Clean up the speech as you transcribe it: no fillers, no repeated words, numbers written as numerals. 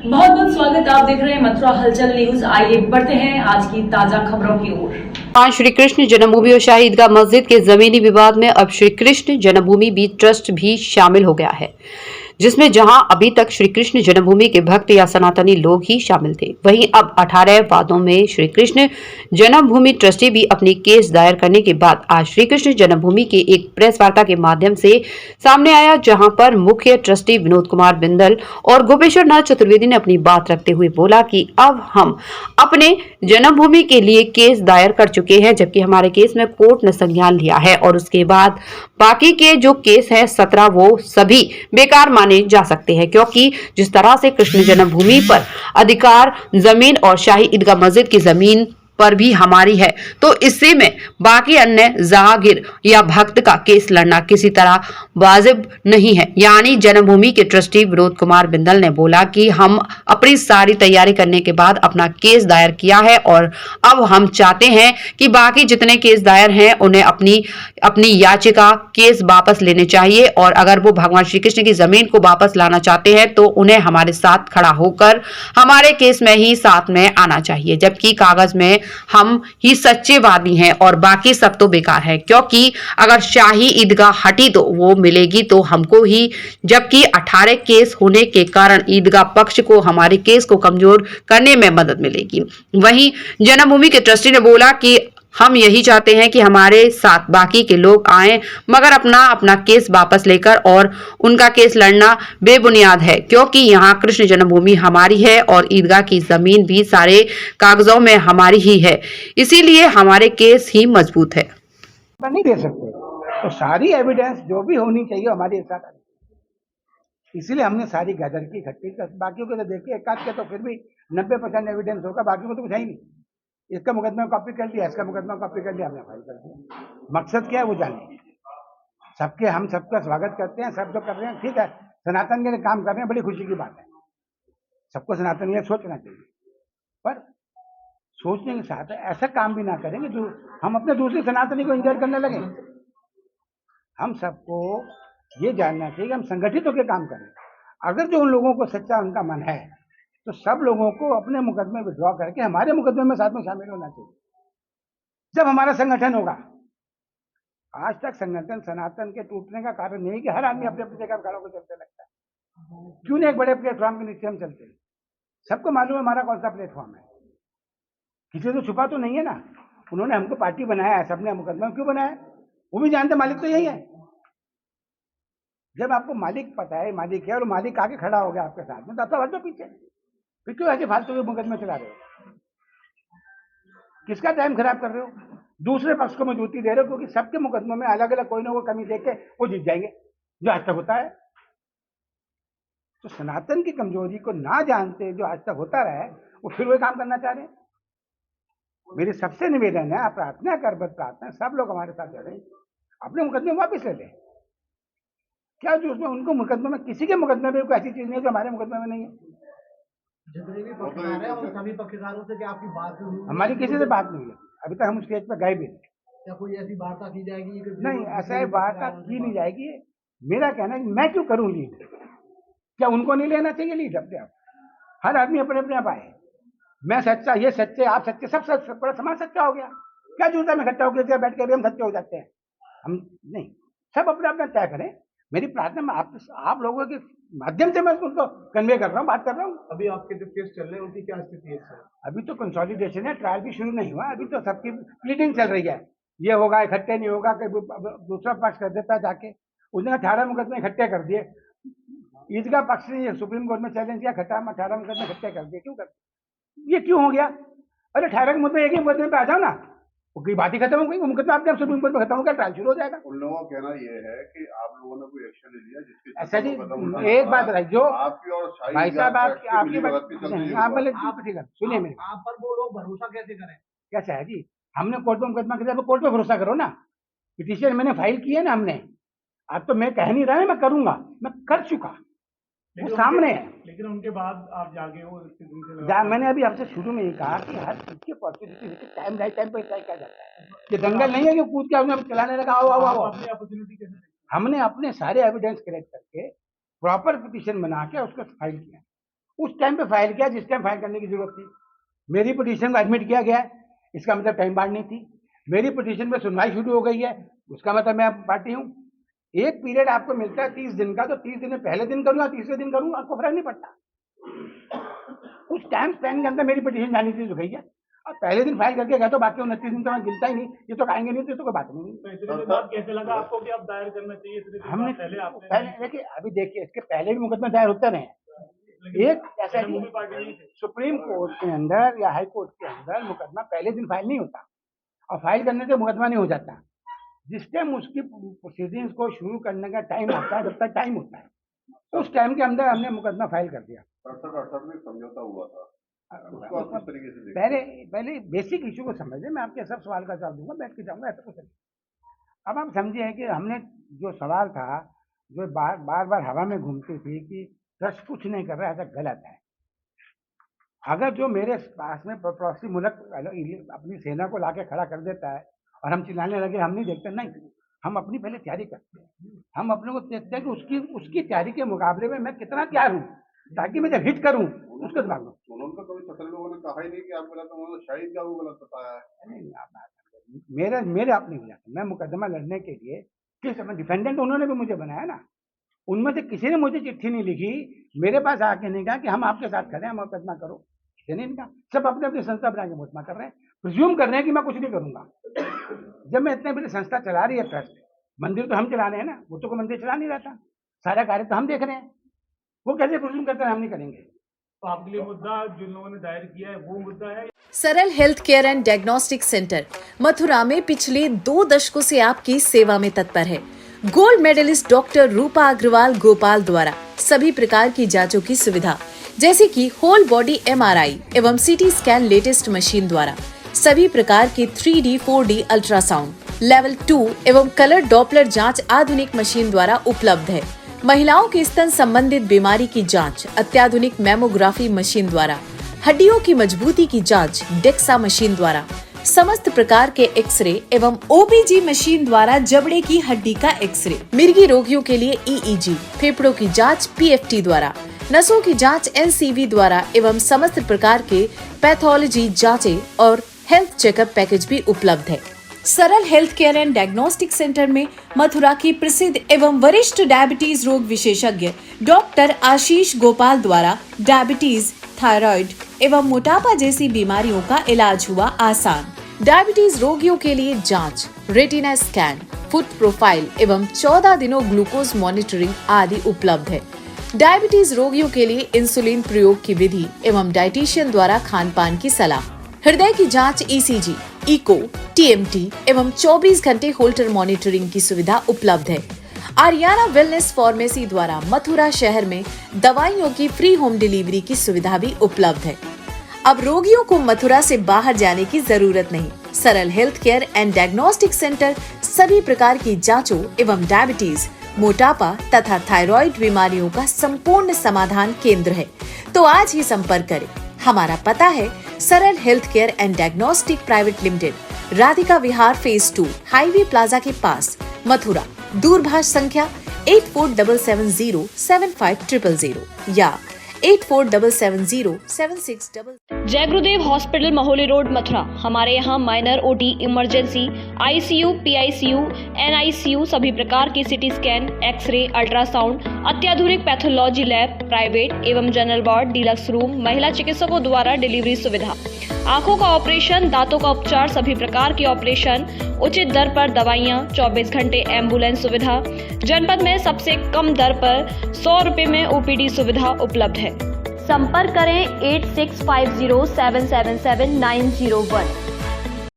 बहुत बहुत स्वागत। आप देख रहे हैं मथुरा हलचल न्यूज। आइए बढ़ते हैं आज की ताजा खबरों की ओर। श्री कृष्ण जन्मभूमि और शाही ईदगाह मस्जिद के जमीनी विवाद में अब श्री कृष्ण जन्मभूमि बीच ट्रस्ट भी शामिल हो गया है, जिसमें जहां अभी तक श्री कृष्ण जन्मभूमि के भक्त या सनातनी लोग ही शामिल थे, वहीं अब 18 वादों में श्री कृष्ण जन्मभूमि ट्रस्टी भी अपनी केस दायर करने के बाद आज श्री कृष्ण जन्मभूमि के एक प्रेस वार्ता के माध्यम से सामने आया, जहां पर मुख्य ट्रस्टी विनोद कुमार बिंदल और गोपेश्वर नाथ चतुर्वेदी ने अपनी बात रखते हुए बोला कि अब हम अपने जन्मभूमि के लिए केस दायर कर चुके हैं, जबकि हमारे केस में कोर्ट ने संज्ञान लिया है और उसके बाद बाकी के जो केस है 17 वो सभी बेकार माने जा सकते हैं, क्योंकि जिस तरह से कृष्ण जन्मभूमि पर अधिकार जमीन और शाही ईदगाह मस्जिद की जमीन पर भी हमारी है, तो इससे में बाकी अन्य जागीर या भक्त का केस लड़ना किसी तरह वाजिब नहीं है। यानी जन्मभूमि के ट्रस्टी विनोद कुमार बिंदल ने बोला कि हम अपनी सारी तैयारी करने के बाद अपना केस दायर किया है और अब हम चाहते हैं कि बाकी जितने केस दायर हैं उन्हें अपनी याचिका केस वापस लेने चाहिए, और अगर वो भगवान श्री कृष्ण की जमीन को वापस लाना चाहते हैं तो उन्हें हमारे साथ खड़ा होकर हमारे केस में ही साथ में आना चाहिए, जबकि कागज में हम ही सच्चे वादी हैं और बाकी सब तो बेकार है, क्योंकि अगर शाही ईदगाह हटी तो वो मिलेगी तो हमको ही, जबकि 18 केस होने के कारण ईदगाह पक्ष को हमारे केस को कमजोर करने में मदद मिलेगी। वहीं जन्मभूमि के ट्रस्टी ने बोला कि हम यही चाहते हैं कि हमारे साथ बाकी के लोग आएं, मगर अपना केस वापस लेकर, और उनका केस लड़ना बेबुनियाद है, क्योंकि यहाँ कृष्ण जन्मभूमि हमारी है और ईदगाह की जमीन भी सारे कागजों में हमारी ही है, इसीलिए हमारे केस ही मजबूत है। नहीं दे सकते, तो सारी एविडेंस जो भी होनी चाहिए हमारे साथ, इसीलिए हमने सारी गैदर की इकट्ठी कर। बाकियों को तो देखिए एक के तो फिर भी 90% एविडेंस होगा, बाकी को तो कुछ है ही नहीं। इसका मुकदमा कॉपी कर लिया, इसका मुकदमा कॉपी कर लिया, हमने फाइल कर दिया। मकसद क्या है वो जाने। सबके हम सबका स्वागत करते हैं, सब जो कर रहे हैं ठीक है, सनातन के लिए काम कर रहे हैं, बड़ी खुशी की बात है। सबको सनातन ये सोचना चाहिए, पर सोचने के साथ ऐसा काम भी ना करेंगे जो हम अपने दूसरे सनातनी को इंजर करने लगे। हम सबको ये जानना चाहिए कि हम संगठित होकर काम करें। अगर जो उन लोगों को सच्चा उनका मन है तो सब लोगों को अपने मुकदमे विड्रॉ करके हमारे मुकदमे में साथ में शामिल होना चाहिए। जब हमारा संगठन होगा, आज तक संगठन सनातन के टूटने का कारण नहीं कि हर आदमी अपने अपनी जगह खड़ा होकर चलते लगता है। क्यों नहीं एक बड़े प्लेटफॉर्म के नीचे हम चलते हैं? सबको मालूम है हमारा कौन सा प्लेटफॉर्म है, किसी को छुपा तो नहीं है ना। उन्होंने हमको पार्टी बनाया है, सबने मुकदमा क्यों बनाया वो भी जानते, मालिक तो यही है। जब आपको मालिक पता है, मालिक है, और मालिक आके खड़ा हो गया आपके साथ में, तो आप तो पीछे फिर क्यों ऐसे फालतू के मुकदमे चला रहे हो? किसका टाइम खराब कर रहे हो? दूसरे पक्ष को मजबूती दे रहे हो, क्योंकि सबके मुकदमों में अलग अलग कोई ना कोई कमी देख के वो जीत जाएंगे, जो आज तक होता है। तो सनातन की कमजोरी को ना जानते जो आज तक होता रहा है, वो फिर वही काम करना चाह रहे हैं। मेरी सबसे निवेदन है, प्रार्थना कर बद प्रार्थना, सब लोग हमारे साथ रहे, अपने मुकदमे वापस ले लें। क्या जो उसमें उनको मुकदमे में, किसी के मुकदमे में कोई ऐसी चीज नहीं है जो हमारे मुकदमे में नहीं है। जितने भी पक्षकार हैं उन सभी पक्षकारों से क्या आपकी बात हुई? हमारी किसी से बात नहीं है, अभी तक हम स्टेज पर गए भी नहीं। क्या कोई ऐसी वार्ता की जाएगी? नहीं, ऐसा वार्ता की नहीं जाएगी। मेरा कहना है मैं क्यों करूं लीड? क्या उनको नहीं लेना चाहिए लीड? अपने आप हर आदमी अपने अपने आप आए। मैं सच्चा, ये सच्चे, आप सच्चे, सब पूरा समाज सच्चा हो गया। क्या जरूरत है मैं इकट्ठा होकर बैठ के भी हम सच्चे हो जाते हैं? हम नहीं, सब अपने अपना तय करें। मेरी प्रार्थना में आप लोगों के माध्यम से मैं उनको कन्वे कर रहा हूँ, बात कर रहा हूँ। अभी आपके जो केस चल रहे हैं उनकी क्या स्थिति है सर? अभी तो कंसोलिडेशन है, ट्रायल भी शुरू नहीं हुआ, अभी तो सबकी प्लीडिंग चल रही है। ये होगा, इकट्ठे नहीं होगा, दूसरा पक्ष कर देता जाके। उसने 18 मुकदमे इकट्ठे कर दिए। ईदगाह पक्ष ने सुप्रीम कोर्ट में चैलेंज किया, 18 मुकदमे इकट्ठे कर दिए। क्यों कर, ये क्यों हो गया? अरे 18 के मुद्दे एक ही मुकदमे पे आ जाओ ना, कोई बात ही खत्म हो गई। वो मुकदमा आपने सुप्रीम कोर्ट में खत्म हो गया, ट्रायल शुरू हो जाएगा। उन लोगों का कहना ये है कि आप लोगों ने कोई एक्शन नहीं लिया जिसके ऐसा जी, एक बात रही जो आपकी और भाई साहब आपकी बात सुनिए मेरे, आप पर वो लोग भरोसा कैसे करें? कैसा है जी? हमने कोर्ट में मुकदमा किया, तो कोर्ट में भरोसा करो ना। पिटीशन मैंने फाइल की है ना हमने। अब तो मैं कह नहीं रहा, मैं करूंगा, मैं कर चुका, वो सामने है। लेकिन उनके बाद आप जागे हो मैंने अभी आपसे शुरू में ही कहा कि हर चीज की पॉसिबिलिटी टाइम पर तय किया जाता है। ये दंगल नहीं है कि कूद के हमने चलाने लगा। अपनी अपॉर्चुनिटी कैसे? हमने अपने सारे एविडेंस कलेक्ट करके प्रॉपर पिटीशन बना के उसको फाइल किया। उस टाइम पे फाइल किया जिस टाइम फाइल करने की जरूरत थी। मेरी पिटीशन को एडमिट किया गया है, इसका मतलब टाइम बाढ़ नहीं थी। मेरी पिटीशन पे सुनवाई शुरू हो गई है, उसका मतलब मैं पार्टी हूँ। एक पीरियड आपको मिलता है 30 दिन का, तो 30 दिन में पहले दिन करूँ या तीसरे दिन करूँ, आपको फर्क नहीं पड़ता। उस टाइम स्पैन के अंदर मेरी पिटीशन जानी थी तो गई है, और पहले दिन फाइल करके गया तो बाकी 29 दिन तो मैं गिनता ही नहीं, ये तो खाएंगे नहीं, तो कोई बात नहीं। तो इतने दिन बाद कैसे लगा आपको कि अब दायर करना चाहिए? इतने दिन हमने बाद आपने पहले देखिए, अभी देखिए, इसके पहले भी मुकदमे दायर होते रहे हैं। एक ऐसा है कि सुप्रीम कोर्ट के अंदर या हाई कोर्ट के अंदर मुकदमा पहले दिन फाइल नहीं होता, और फाइल करने से मुकदमा नहीं हो जाता। जिस टाइम उसकी प्रोसीडिंग्स को शुरू करने का टाइम आता है, जब तक टाइम होता है, उस टाइम के अंदर हमने मुकदमा फाइल कर दिया। 68 में समझौता हुआ था, उसको आप किस तरीके से देखते हैं? पहले बेसिक इशू को समझे, मैं आपके सब सवाल का जवाब दूंगा, बैठ के जाऊंगा, ऐसा कुछ नहीं। अब आप समझिए कि हमने जो सवाल था, जो बार बार हवा में घूमती थी कि ट्रस्ट कुछ नहीं कर रहा है, ऐसा गलत है। अगर जो मेरे पास में पड़ोसी मुल्क अपनी सेना को लाके खड़ा कर देता है और हम चिल्लाने लगे, हम नहीं देखते, नहीं, हम अपनी पहले तैयारी करते हैं। हम अपने को देखते हैं कि उसकी तैयारी के मुकाबले में मैं कितना तैयार हूँ, ताकि मैं जब हिट करूँ उसके बाद उन्होंने कभी सत्रह लोगों ने कहा ही नहीं कि आप गलत हो, उन्होंने शाहिद का वो गलत बताया है। मेरे आप नहीं गलत, मैं मुकदमा लड़ने के लिए किस डिफेंडेंट उन्होंने भी मुझे बनाया ना, उनमें से किसी ने मुझे चिट्ठी नहीं लिखी, मेरे पास आके नहीं कहा कि हम आपके साथ खड़े हैं, हम मुकदमा करो, किसी ने नहीं कहा। सब अपने अपनी संस्था बना के मुकदमा कर रहे हैं, प्रिज्यूम कर रहे हैं कि मैं कुछ नहीं करूंगा। जब मैं इतने बड़ी संस्था चला रही है ट्रस्ट, मंदिर तो हम चला रहे हैं ना, वो तो कोई मंदिर चला नहीं रहता, सारा कार्य तो हम देख रहे हैं, वो कैसे प्रिज्यूम करते हैं हम नहीं करेंगे। तो आपके लिए मुद्दा जिन लोगों ने दायर किया है वो मुद्दा है। सरल health care and diagnostic centre Mathura में पिछले 2 दशकों से आपकी सेवा में तत्पर है। गोल्ड मेडलिस्ट डॉक्टर रूपा अग्रवाल गोपाल द्वारा सभी प्रकार की जांचों की सुविधा, जैसे कि होल बॉडी MRI एवं CT स्कैन लेटेस्ट मशीन द्वारा, सभी प्रकार की 3D 4D अल्ट्रासाउंड, लेवल 2 एवं कलर डॉपलर जांच आधुनिक मशीन द्वारा उपलब्ध है। महिलाओं के स्तन संबंधित बीमारी की जांच अत्याधुनिक मैमोग्राफी मशीन द्वारा, हड्डियों की मजबूती की जांच डेक्सा मशीन द्वारा, समस्त प्रकार के एक्सरे एवं OBG मशीन द्वारा जबड़े की हड्डी का एक्सरे, मिर्गी रोगियों के लिए EEG, फेफड़ों की जांच PFT द्वारा, नसों की जांच NCV द्वारा एवं समस्त प्रकार के पैथोलॉजी जांचें और हेल्थ चेकअप पैकेज भी उपलब्ध है। सरल health care and diagnostic centre में मथुरा की प्रसिद्ध एवं वरिष्ठ डायबिटीज रोग विशेषज्ञ डॉक्टर आशीष गोपाल द्वारा डायबिटीज, थायराइड एवं मोटापा जैसी बीमारियों का इलाज हुआ आसान। डायबिटीज रोगियों के लिए जांच, रेटिना स्कैन, फुट प्रोफाइल एवं 14 दिनों ग्लूकोज मॉनिटरिंग आदि उपलब्ध है। डायबिटीज रोगियों के लिए इंसुलिन प्रयोग की विधि एवं डाइटिशियन द्वारा खान पान की सलाह, हृदय की जांच ECG, इको, TMT एवं 24 घंटे होल्टर मॉनिटरिंग की सुविधा उपलब्ध है। आर्याना वेलनेस फार्मेसी द्वारा मथुरा शहर में दवाइयों की फ्री होम डिलीवरी की सुविधा भी उपलब्ध है। अब रोगियों को मथुरा से बाहर जाने की जरूरत नहीं। सरल health care and diagnostic centre सभी प्रकार की जांचों एवं डायबिटीज, मोटापा तथा थायराइड बीमारियों का संपूर्ण समाधान केंद्र है। तो आज ही संपर्क करें। हमारा पता है सरल health care and diagnostic private limited, Radhika Vihar phase 2, highway plaza के पास, मथुरा। दूरभाष संख्या 8477075000 या 8477076000। जय गुरुदेव हॉस्पिटल महोली रोड मथुरा। हमारे यहाँ minor OT, emergency, ICU, PICU, NICU, सभी प्रकार की CT स्कैन, एक्सरे, अल्ट्रासाउंड, अत्याधुनिक पैथोलॉजी लैब, प्राइवेट एवं जनरल वार्ड, डीलक्स रूम, महिला चिकित्सकों द्वारा डिलीवरी सुविधा, आंखों का ऑपरेशन, दांतों का उपचार, सभी प्रकार की ऑपरेशन, उचित दर पर दवाइयाँ, 24 घंटे एम्बुलेंस सुविधा, जनपद में सबसे कम दर पर 100 रुपए में OPD सुविधा उपलब्ध है। संपर्क करें 8650777901।